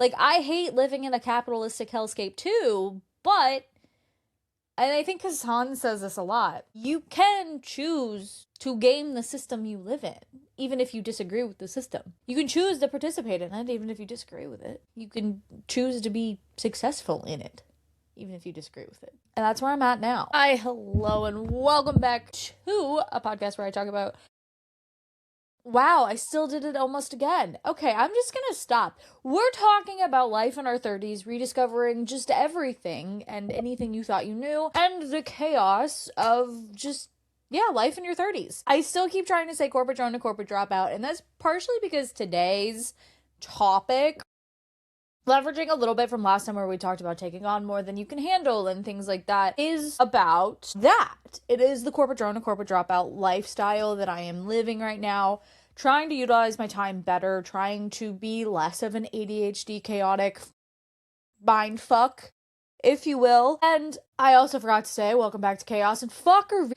Like, I hate living in a capitalistic hellscape too, but, and I think Hassan says this a lot, you can choose to game the system you live in, even if you disagree with the system. You can choose to participate in it, even if you disagree with it. You can choose to be successful in it, even if you disagree with it. And that's where I'm at now. Hi, hello, and welcome back to a podcast where I talk about... Wow, I still did it almost again. Okay, I'm just gonna stop. We're talking about life in our 30s, rediscovering just everything and anything you thought you knew, and the chaos of just, yeah, life in your 30s. I still keep trying to say corporate drone to corporate dropout, and that's partially because today's topic, leveraging a little bit from last time where we talked about taking on more than you can handle and things like that, is about that. It is the corporate drone to corporate dropout lifestyle that I am living right now, trying to utilize my time better, trying to be less of an ADHD chaotic mind fuck, if you will. And I also forgot to say, welcome back to Chaos and Fucker.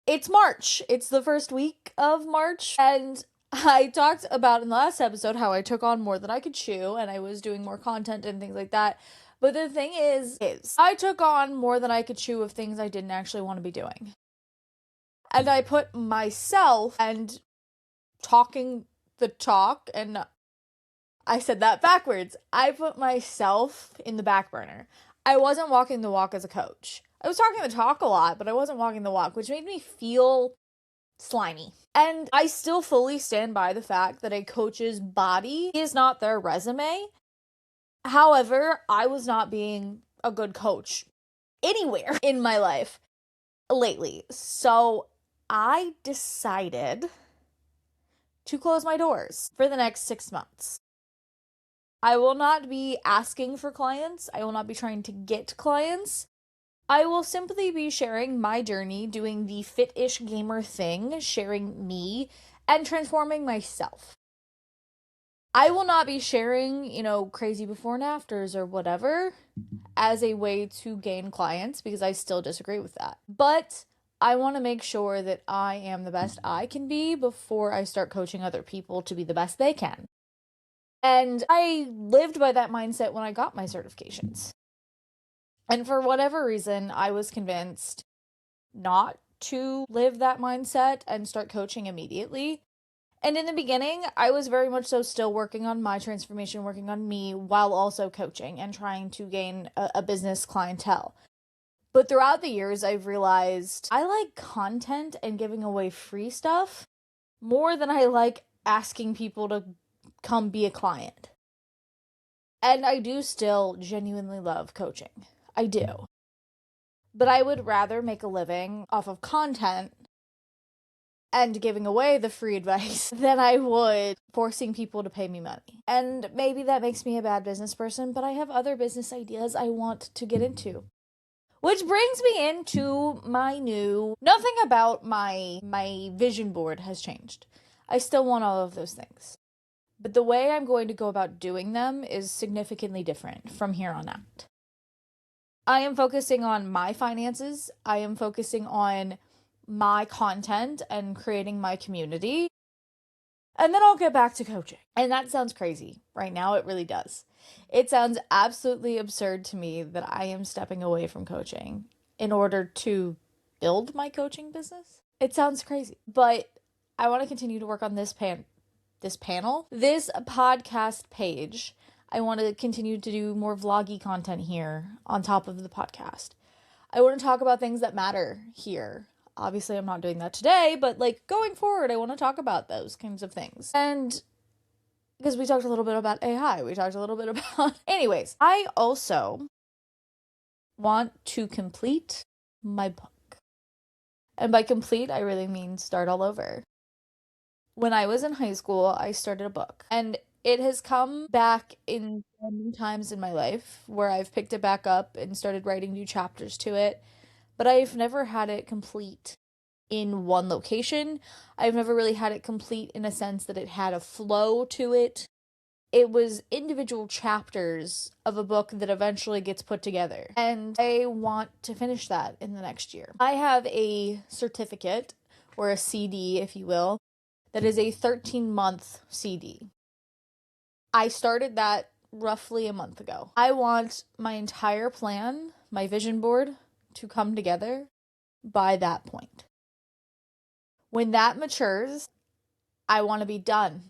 It's March. It's the first week of March, and I talked about in the last episode how I took on more than I could chew and I was doing more content and things like that. But the thing is I took on more than I could chew of things I didn't actually want to be doing. And I put myself and talking the talk, and I said that backwards. I put myself in the back burner. I wasn't walking the walk as a coach. I was talking the talk a lot, but I wasn't walking the walk, which made me feel slimy. And I still fully stand by the fact that a coach's body is not their resume. However, I was not being a good coach anywhere in my life lately. So I decided to close my doors for the next 6 months. I will not be asking for clients. I will not be trying to get clients. I will simply be sharing my journey, doing the fit-ish gamer thing, sharing me, and transforming myself. I will not be sharing, crazy before and afters or whatever as a way to gain clients, because I still disagree with that. But I want to make sure that I am the best I can be before I start coaching other people to be the best they can. And I lived by that mindset when I got my certifications. And for whatever reason, I was convinced not to live that mindset and start coaching immediately. And in the beginning, I was very much so still working on my transformation, working on me while also coaching and trying to gain a business clientele. But throughout the years, I've realized I like content and giving away free stuff more than I like asking people to come be a client. And I do still genuinely love coaching. I do. But I would rather make a living off of content and giving away the free advice than I would forcing people to pay me money. And maybe that makes me a bad business person, but I have other business ideas I want to get into. Which brings me into my new... Nothing about my vision board has changed. I still want all of those things. But the way I'm going to go about doing them is significantly different from here on out. I am focusing on my finances. I am focusing on my content and creating my community. And then I'll get back to coaching. And that sounds crazy. Right now, it really does. It sounds absolutely absurd to me that I am stepping away from coaching in order to build my coaching business. It sounds crazy. But I want to continue to work on this podcast page. I want to continue to do more vloggy content here on top of the podcast. I want to talk about things that matter here. Obviously, I'm not doing that today, but going forward, I want to talk about those kinds of things. And because we talked a little bit about AI, we talked a little bit about... Anyways, I also want to complete my book. And by complete, I really mean start all over. When I was in high school, I started a book. And it has come back in times in my life where I've picked it back up and started writing new chapters to it. But I've never had it complete in one location. I've never really had it complete in a sense that it had a flow to it. It was individual chapters of a book that eventually gets put together. And I want to finish that in the next year. I have a certificate, or a CD, if you will, that is a 13-month CD. I started that roughly a month ago. I want my entire plan, my vision board, to come together by that point. When that matures, I want to be done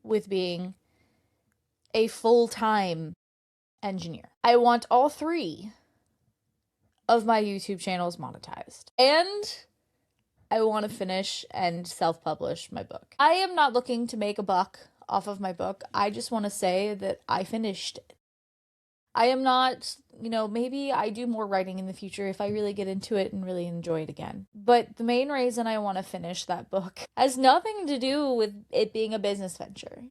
with being a full-time engineer. I want all 3 of my YouTube channels monetized. And I want to finish and self-publish my book. I am not looking to make a buck off of my book. I just want to say that I finished it. I am not, maybe I do more writing in the future if I really get into it and really enjoy it again. But the main reason I want to finish that book has nothing to do with it being a business venture.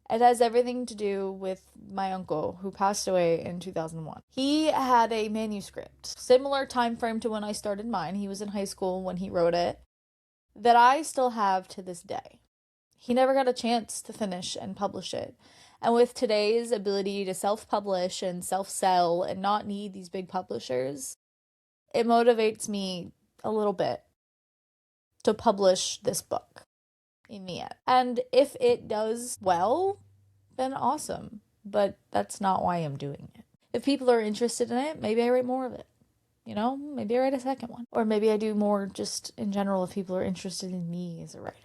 It has everything to do with my uncle who passed away in 2001. He had a manuscript, similar time frame to when I started mine. He was in high school when he wrote it, that I still have to this day. He never got a chance to finish and publish it. And with today's ability to self-publish and self-sell and not need these big publishers, it motivates me a little bit to publish this book in the end. And if it does well, then awesome. But that's not why I'm doing it. If people are interested in it, maybe I write more of it. Maybe I write a second one. Or maybe I do more just in general if people are interested in me as a writer.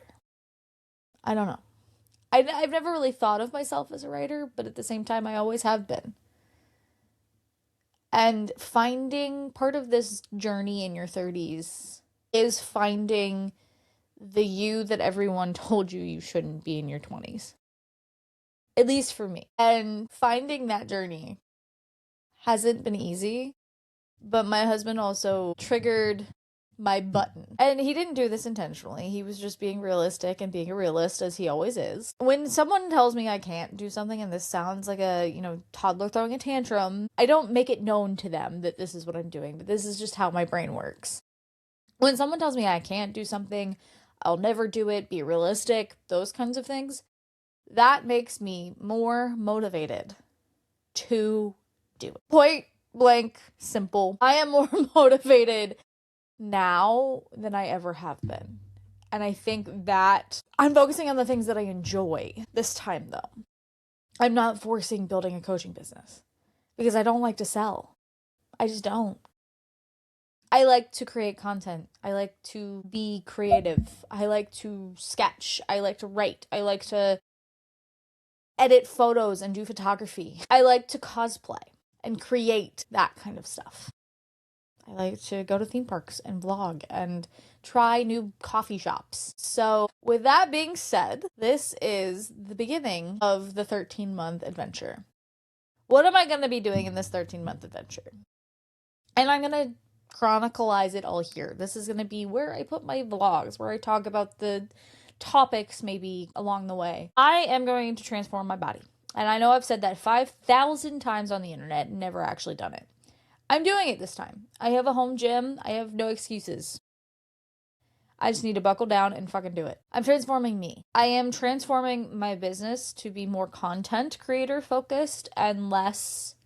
I don't know. I've never really thought of myself as a writer, but at the same time, I always have been. And finding part of this journey in your 30s is finding the you that everyone told you shouldn't be in your 20s. At least for me. And finding that journey hasn't been easy, but my husband also triggered my button. And he didn't do this intentionally. He was just being realistic and being a realist, as he always is. When someone tells me I can't do something, and this sounds like a, toddler throwing a tantrum, I don't make it known to them that this is what I'm doing, but this is just how my brain works. When someone tells me I can't do something, I'll never do it, be realistic, those kinds of things, that makes me more motivated to do it. Point blank, simple. I am more motivated now than I ever have been. And I think that I'm focusing on the things that I enjoy this time, though. I'm not forcing building a coaching business because I don't like to sell. I just don't. I like to create content. I like to be creative. I like to sketch. I like to write. I like to edit photos and do photography. I like to cosplay and create that kind of stuff. I like to go to theme parks and vlog and try new coffee shops. So with that being said, this is the beginning of the 13-month adventure. What am I going to be doing in this 13-month adventure? And I'm going to chronicleize it all here. This is going to be where I put my vlogs, where I talk about the topics maybe along the way. I am going to transform my body. And I know I've said that 5,000 times on the internet and never actually done it. I'm doing it this time. I have a home gym. I have no excuses. I just need to buckle down and fucking do it. I'm transforming me. I am transforming my business to be more content creator focused and less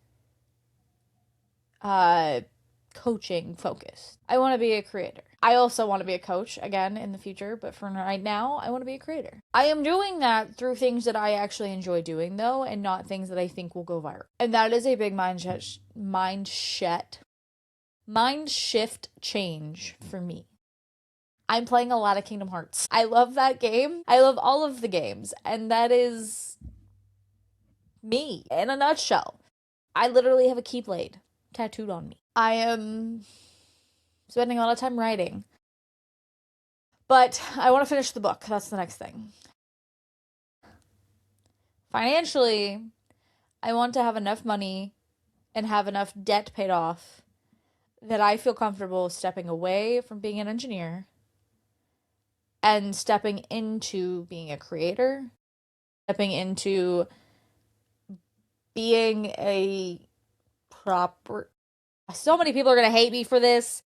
coaching focused. I want to be a creator. I also want to be a coach again in the future, but for right now, I want to be a creator. I am doing that through things that I actually enjoy doing though, and not things that I think will go viral. And that is a big mind shift change for me. I'm playing a lot of Kingdom Hearts. I love that game. I love all of the games, and that is me in a nutshell. I literally have a Keyblade tattooed on me. I am spending a lot of time writing. But I want to finish the book. That's the next thing. Financially, I want to have enough money and have enough debt paid off that I feel comfortable stepping away from being an engineer and stepping into being a creator, stepping into being a proper... So many people are going to hate me for this,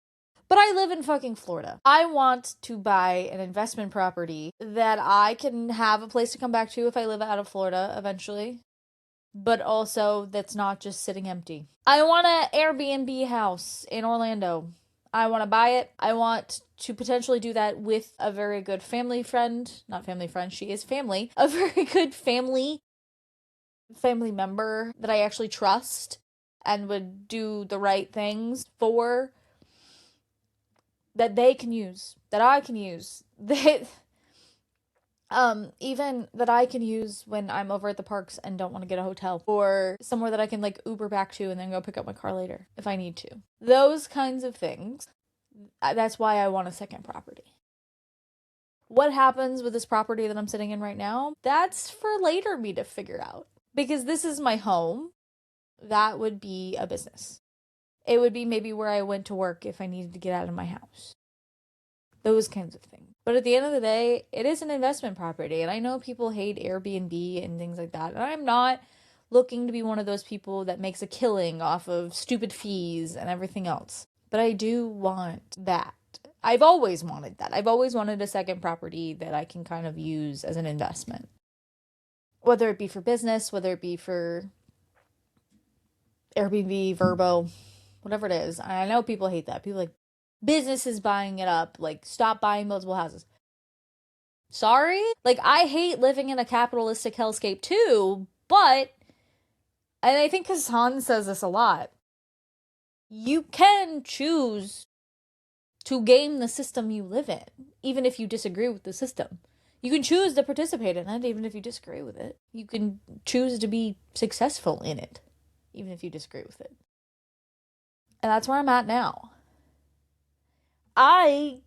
but I live in fucking Florida. I want to buy an investment property that I can have a place to come back to if I live out of Florida eventually, but also that's not just sitting empty. I want an Airbnb house in Orlando. I want to buy it. I want to potentially do that with a very good family friend. Not family friend, she is family. A very good family family member that I actually trust and would do the right things for, that they can use, that I can use, that even that I can use when I'm over at the parks and don't want to get a hotel, or somewhere that I can like Uber back to and then go pick up my car later if I need to. Those kinds of things. That's why I want a second property. What happens with this property that I'm sitting in right now? That's for later me to figure out. Because this is my home. That would be a business. It would be maybe where I went to work if I needed to get out of my house. Those kinds of things. But at the end of the day, it is an investment property. And I know people hate Airbnb and things like that. And I'm not looking to be one of those people that makes a killing off of stupid fees and everything else. But I do want that. I've always wanted that. I've always wanted a second property that I can kind of use as an investment. Whether it be for business, whether it be for Airbnb, Verbo, whatever it is. I know people hate that. People like, businesses buying it up. Like, stop buying multiple houses. Sorry? Like, I hate living in a capitalistic hellscape too, but, and I think Hassan says this a lot, you can choose to game the system you live in, even if you disagree with the system. You can choose to participate in it, even if you disagree with it. You can choose to be successful in it, even if you disagree with it. And that's where I'm at now. I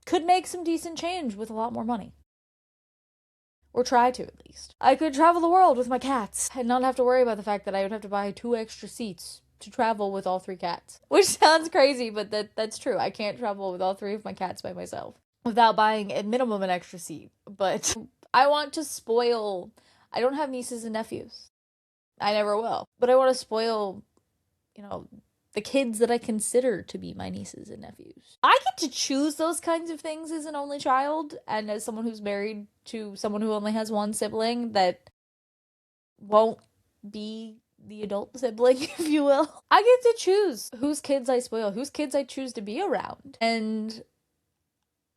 could make some decent change with a lot more money. Or try to, at least. I could travel the world with my cats and not have to worry about the fact that I would have to buy 2 extra seats to travel with all 3 cats. Which sounds crazy, but that's true. I can't travel with all 3 of my cats by myself without buying at minimum an extra seat. But I want to spoil... I don't have nieces and nephews. I never will. But I want to spoil, the kids that I consider to be my nieces and nephews. I get to choose those kinds of things as an only child, and as someone who's married to someone who only has one sibling that won't be the adult sibling, if you will. I get to choose whose kids I spoil, whose kids I choose to be around. And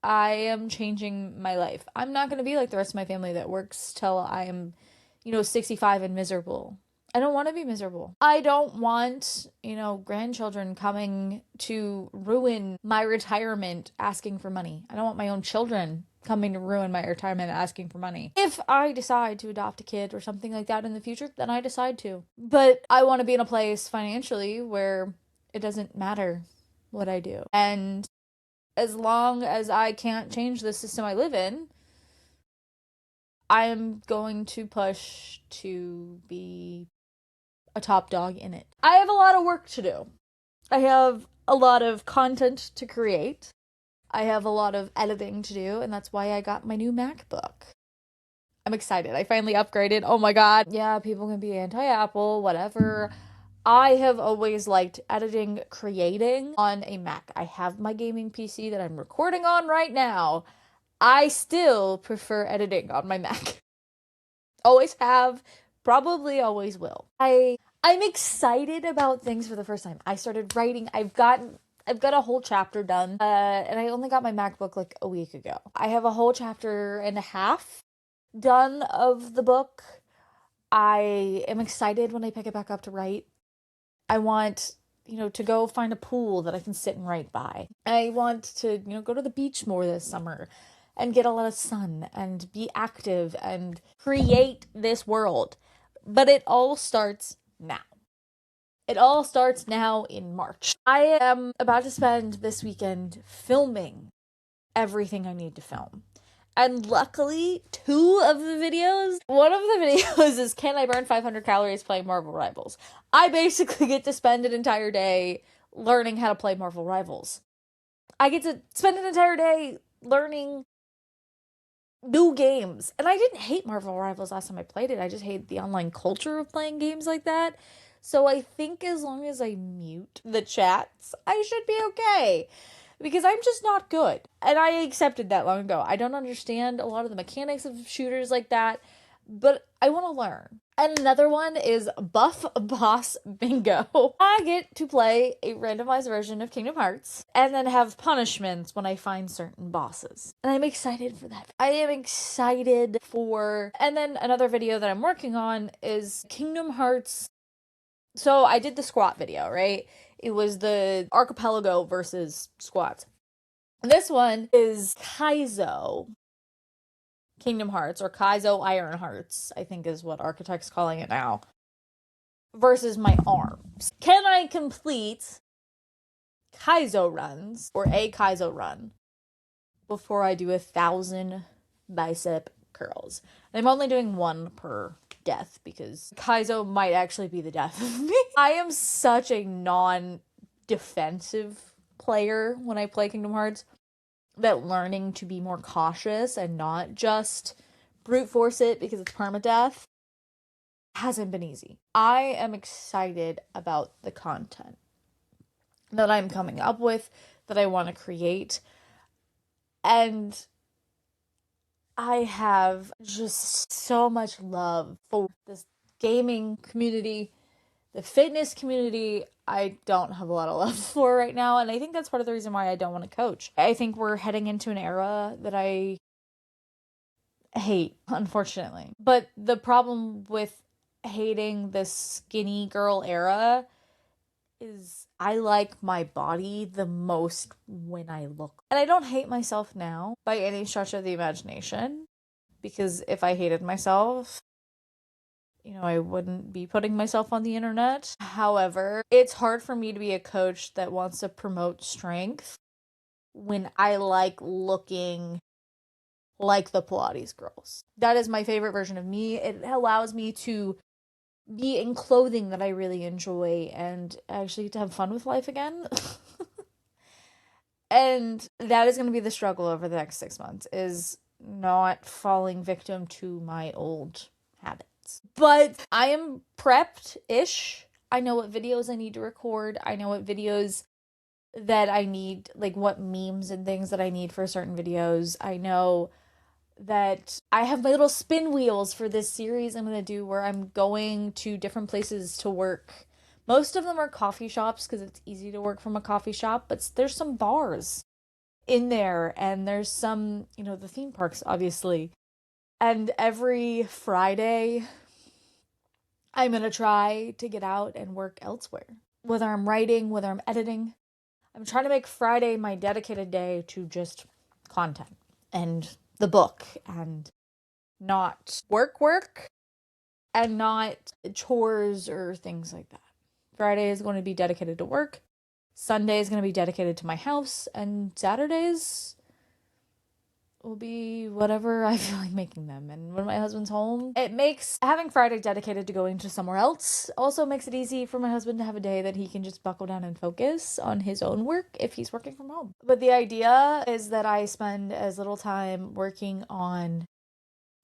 I am changing my life. I'm not going to be like the rest of my family that works till I am, 65 and miserable. I don't want to be miserable. I don't want, grandchildren coming to ruin my retirement asking for money. I don't want my own children coming to ruin my retirement asking for money. If I decide to adopt a kid or something like that in the future, then I decide to. But I want to be in a place financially where it doesn't matter what I do. And as long as I can't change the system I live in, I am going to push to be a top dog in it. I have a lot of work to do. I have a lot of content to create. I have a lot of editing to do, and that's why I got my new MacBook. I'm excited. I finally upgraded. Oh my god. Yeah, people can be anti-Apple, whatever. I have always liked editing, creating on a Mac. I have my gaming PC that I'm recording on right now. I still prefer editing on my Mac. Always have, probably always will. I'm excited about things for the first time. I started writing. I've got a whole chapter done, and I only got my MacBook like a week ago. I have a whole chapter and a half done of the book. I am excited when I pick it back up to write. I want, to go find a pool that I can sit and write by. I want to, go to the beach more this summer and get a lot of sun and be active and create this world. But it all starts now. It all starts now in March. I am about to spend this weekend filming everything I need to film. And luckily, one of the videos is, can I burn 500 calories playing Marvel Rivals? I basically get to spend an entire day learning how to play Marvel Rivals. I get to spend an entire day learning new games. And I didn't hate Marvel Rivals last time I played it. I just hate the online culture of playing games like that. So I think as long as I mute the chats, I should be okay. Because I'm just not good. And I accepted that long ago. I don't understand a lot of the mechanics of shooters like that. but I want to learn. And another one is Buff Boss Bingo. I get to play a randomized version of Kingdom Hearts and then have punishments when I find certain bosses. And I'm excited for that. I am excited for... And then another video that I'm working on is Kingdom Hearts. So I did the squat video, right? It was the archipelago versus squats. This one is Kaizo Kingdom Hearts, or Kaizo Iron Hearts, I think is what Architect's calling it now, versus my arms. Can I complete Kaizo runs, or a Kaizo run, before I do 1,000 bicep curls? I'm only doing one per death, because Kaizo might actually be the death of me. I am such a non-defensive player when I play Kingdom Hearts that learning to be more cautious and not just brute force it because it's permadeath hasn't been easy. I am excited about the content that I'm coming up with, that I want to create, and I have just so much love for this gaming community, the fitness community. I don't have a lot of love for right now, and I think that's part of the reason why I don't want to coach. I think we're heading into an era that I hate, unfortunately. But the problem with hating this skinny girl era is I like my body the most when I look. And I don't hate myself now by any stretch of the imagination, because if I hated myself, I wouldn't be putting myself on the internet. However, it's hard for me to be a coach that wants to promote strength when I like looking like the Pilates girls. That is my favorite version of me. It allows me to be in clothing that I really enjoy and actually get to have fun with life again. And that is going to be the struggle over the next 6 months, is not falling victim to my old habits. But I am prepped-ish. I know what videos I need to record. I know what videos that I need, like what memes and things that I need for certain videos. I know that I have my little spin wheels for this series I'm going to do, where I'm going to different places to work. Most of them are coffee shops because it's easy to work from a coffee shop, but there's some bars in there, and there's some, the theme parks, obviously. And every Friday, I'm going to try to get out and work elsewhere. Whether I'm writing, whether I'm editing. I'm trying to make Friday my dedicated day to just content and the book, and not work, and not chores or things like that. Friday is going to be dedicated to work. Sunday is going to be dedicated to my house. And Saturdays will be whatever I feel like making them. And when my husband's home, it makes having Friday dedicated to going to somewhere else also makes it easy for my husband to have a day that he can just buckle down and focus on his own work if he's working from home. But the idea is that I spend as little time working on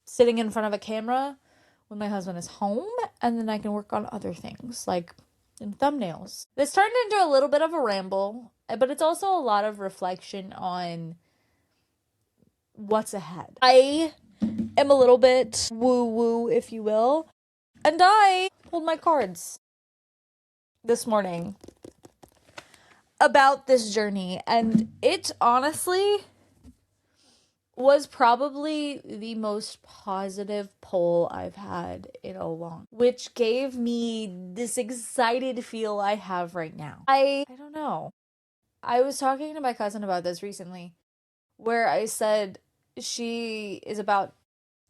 sitting in front of a camera when my husband is home, and then I can work on other things like in thumbnails. This turned into a little bit of a ramble, but it's also a lot of reflection on what's ahead. I am a little bit woo-woo, if you will, and I pulled my cards this morning about this journey, and it honestly was probably the most positive pull I've had in a long, which gave me this excited feel I have right now. I don't know. I was talking to my cousin about this recently, where I said she is about,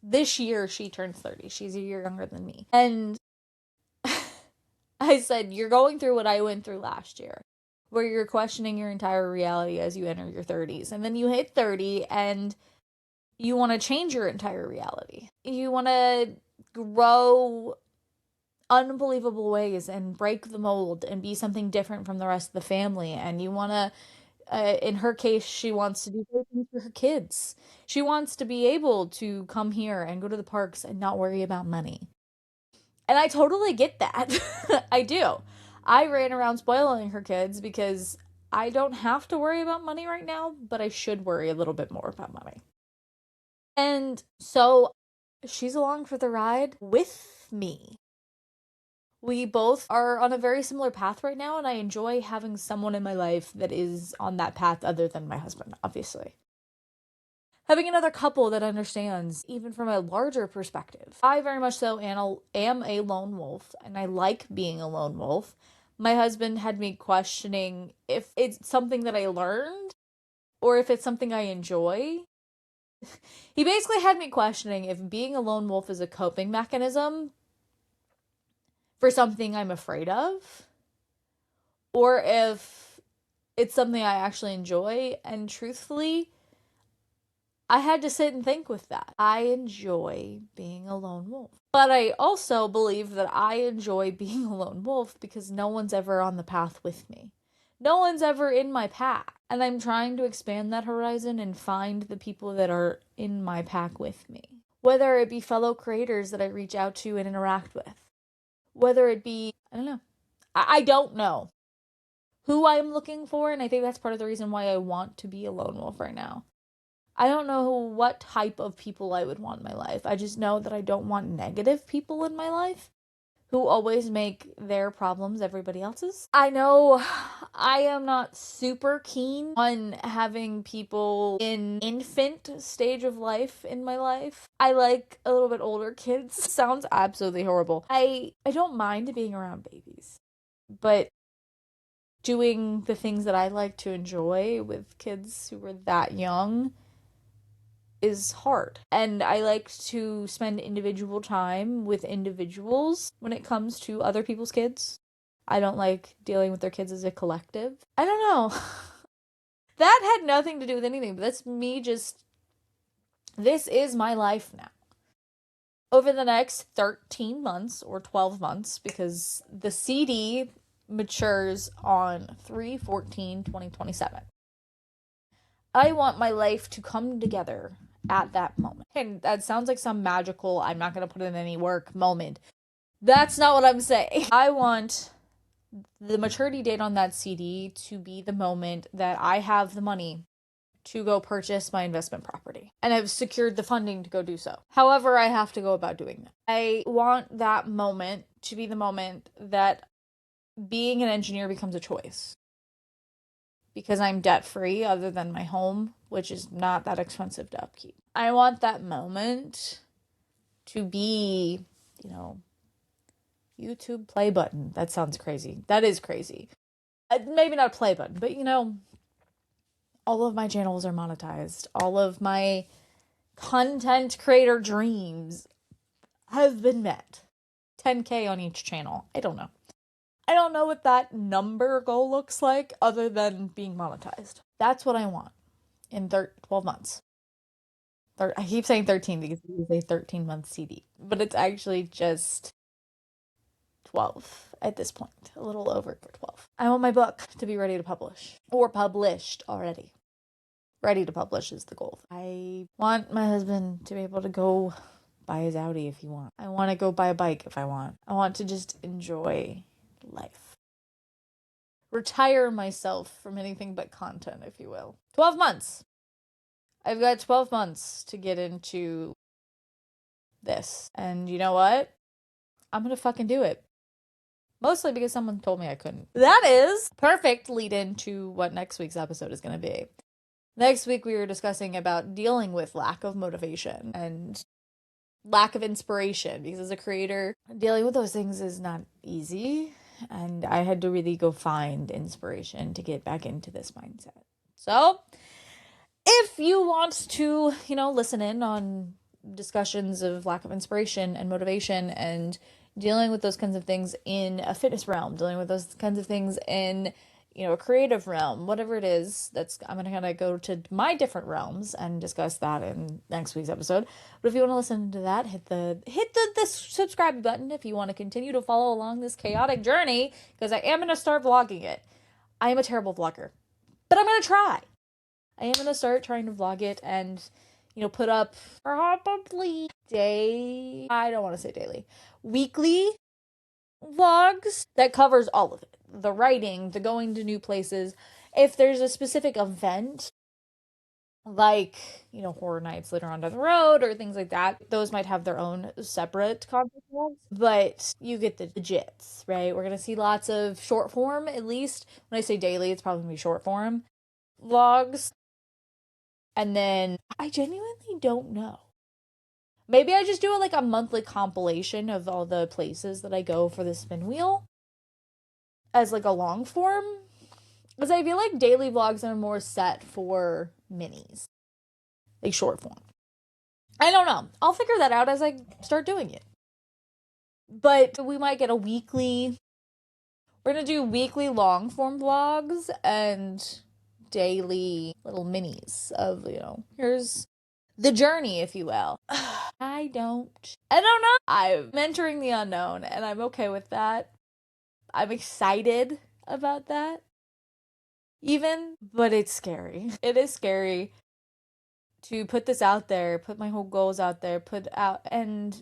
this year she turns 30. She's a year younger than me. And I said, you're going through what I went through last year, where you're questioning your entire reality as you enter your 30s. And then you hit 30 and you want to change your entire reality. You want to grow unbelievable ways and break the mold and be something different from the rest of the family. And you want to, in her case, she wants to do things for her kids. She wants to be able to come here and go to the parks and not worry about money. And I totally get that. I do. I ran around spoiling her kids because I don't have to worry about money right now, but I should worry a little bit more about money. And so she's along for the ride with me. We both are on a very similar path right now, and I enjoy having someone in my life that is on that path other than my husband, obviously. Having another couple that understands, even from a larger perspective. I very much so am a lone wolf, and I like being a lone wolf. My husband had me questioning if it's something that I learned or if it's something I enjoy. He basically had me questioning if being a lone wolf is a coping mechanism for something I'm afraid of, or if it's something I actually enjoy. And truthfully, I had to sit and think with that. I enjoy being a lone wolf. But I also believe that I enjoy being a lone wolf because no one's ever on the path with me. No one's ever in my pack. And I'm trying to expand that horizon and find the people that are in my pack with me. Whether it be fellow creators that I reach out to and interact with. Whether it be, I don't know. I don't know who I'm looking for, and I think that's part of the reason why I want to be a lone wolf right now. I don't know what type of people I would want in my life. I just know that I don't want negative people in my life who always make their problems everybody else's. I know I am not super keen on having people in infant stage of life in my life. I like a little bit older kids. Sounds absolutely horrible. I don't mind being around babies, but doing the things that I like to enjoy with kids who are that young is hard. And I like to spend individual time with individuals when it comes to other people's kids. I don't like dealing with their kids as a collective. I don't know. That had nothing to do with anything, but that's me just. This is my life now. Over the next 13 months or 12 months, because the CD matures on 3/14/2027. I want my life to come together at that moment. And that sounds like some magical, I'm not going to put in any work moment. That's not what I'm saying. I want the maturity date on that CD to be the moment that I have the money to go purchase my investment property and have secured the funding to go do so. However, I have to go about doing that. I want that moment to be the moment that being an engineer becomes a choice. Because I'm debt free, other than my home, which is not that expensive to upkeep. I want that moment to be, YouTube play button. That sounds crazy. That is crazy. Maybe not play button, but all of my channels are monetized. All of my content creator dreams have been met. 10K on each channel. I don't know. I don't know what that number goal looks like other than being monetized. That's what I want in 12 months. I keep saying 13 because it is a 13-month CD, but it's actually just 12 at this point, a little over 12. I want my book to be ready to publish or published already. Ready to publish is the goal. I want my husband to be able to go buy his Audi if he wants. I want to go buy a bike if I want. I want to just enjoy life. Retire myself from anything but content, if you will. 12 months. I've got 12 months to get into this. And you know what? I'm gonna fucking do it. Mostly because someone told me I couldn't. That is perfect lead into what next week's episode is gonna be. Next week we were discussing about dealing with lack of motivation and lack of inspiration, because as a creator, dealing with those things is not easy. And I had to really go find inspiration to get back into this mindset. So, if you want to, listen in on discussions of lack of inspiration and motivation and dealing with those kinds of things in a fitness realm, dealing with those kinds of things in, a creative realm, whatever it is, I'm going to kind of go to my different realms and discuss that in next week's episode. But if you want to listen to that, hit the subscribe button if you want to continue to follow along this chaotic journey, because I am going to start vlogging it. I am a terrible vlogger, but I'm going to try. I am going to start trying to vlog it and, put up probably I don't want to say daily, weekly vlogs that covers all of it. The writing, the going to new places. If there's a specific event like, Horror Nights later on down the road or things like that. Those might have their own separate content vlogs, but you get the gist, right? We're gonna see lots of short form, at least. When I say daily, it's probably gonna be short form vlogs. And then I genuinely don't know. Maybe I just do like a monthly compilation of all the places that I go for the spin wheel as like a long form. Because I feel like daily vlogs are more set for minis, like short form. I don't know. I'll figure that out as I start doing it. But we might get we're gonna do weekly long form vlogs and daily little minis of, here's the journey, if you will. I don't know. I'm entering the unknown and I'm okay with that. I'm excited about that. Even, but it's scary. It is scary to put this out there, put my whole goals out there, put out and,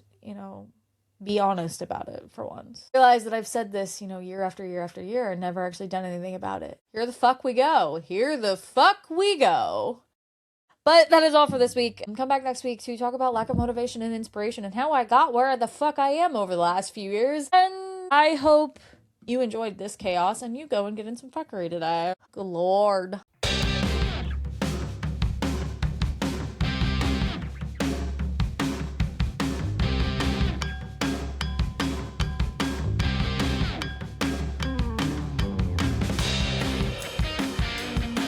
be honest about it for once. Realize that I've said this, year after year after year and never actually done anything about it. Here the fuck we go. Here the fuck we go. But that is all for this week. Come back next week to talk about lack of motivation and inspiration and how I got where the fuck I am over the last few years. And I hope you enjoyed this chaos and you go and get in some fuckery today. Good lord.